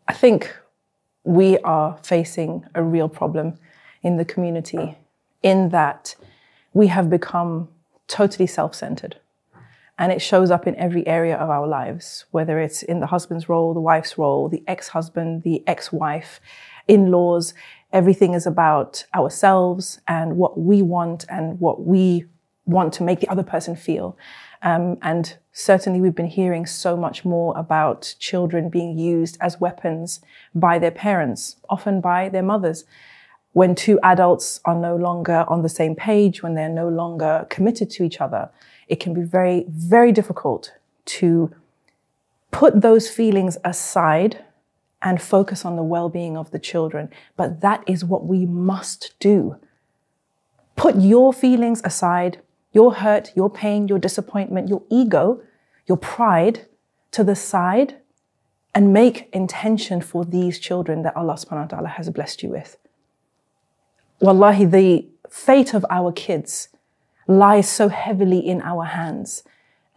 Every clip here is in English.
I think we are facing a real problem in the community in that we have become totally self-centered. And it shows up in every area of our lives, whether it's in the husband's role, the wife's role, the ex-husband, the ex-wife, in-laws. Everything is about ourselves and what we want and what we want to make the other person feel. And certainly we've been hearing so much more about children being used as weapons by their parents, often by their mothers. When two adults are no longer on the same page, when they're no longer committed to each other, it can be very, very difficult to put those feelings aside and focus on the well-being of the children. But that is what we must do. Put your feelings aside, your hurt, your pain, your disappointment, your ego, your pride to the side, and make intention for these children that Allah subhanahu wa ta'ala has blessed you with. Wallahi, the fate of our kids lies so heavily in our hands.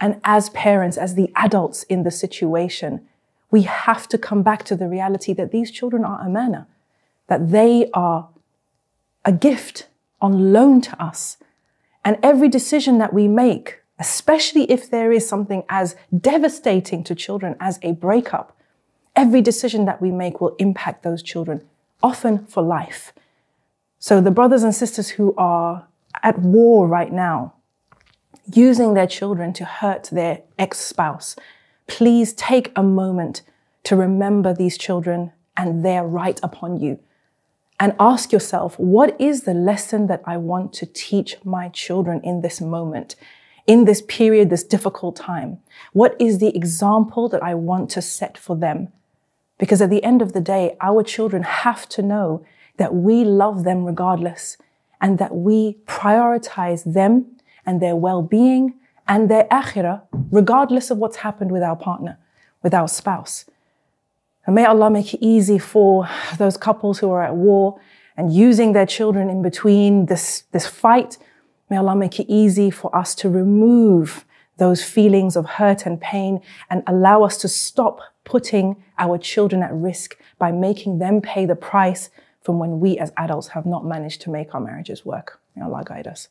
And as parents, as the adults in the situation, we have to come back to the reality that these children are amana, that they are a gift on loan to us. And every decision that we make, especially if there is something as devastating to children as a breakup, every decision that we make will impact those children, often for life. So the brothers and sisters who are at war right now, using their children to hurt their ex-spouse, please take a moment to remember these children and their right upon you. And ask yourself, what is the lesson that I want to teach my children in this moment, in this period, this difficult time? What is the example that I want to set for them? Because at the end of the day, our children have to know that we love them regardless and that we prioritize them and their well-being and their akhirah, regardless of what's happened with our partner, with our spouse. And may Allah make it easy for those couples who are at war and using their children in between this fight. May Allah make it easy for us to remove those feelings of hurt and pain and allow us to stop putting our children at risk by making them pay the price from when we as adults have not managed to make our marriages work. May Allah guide us.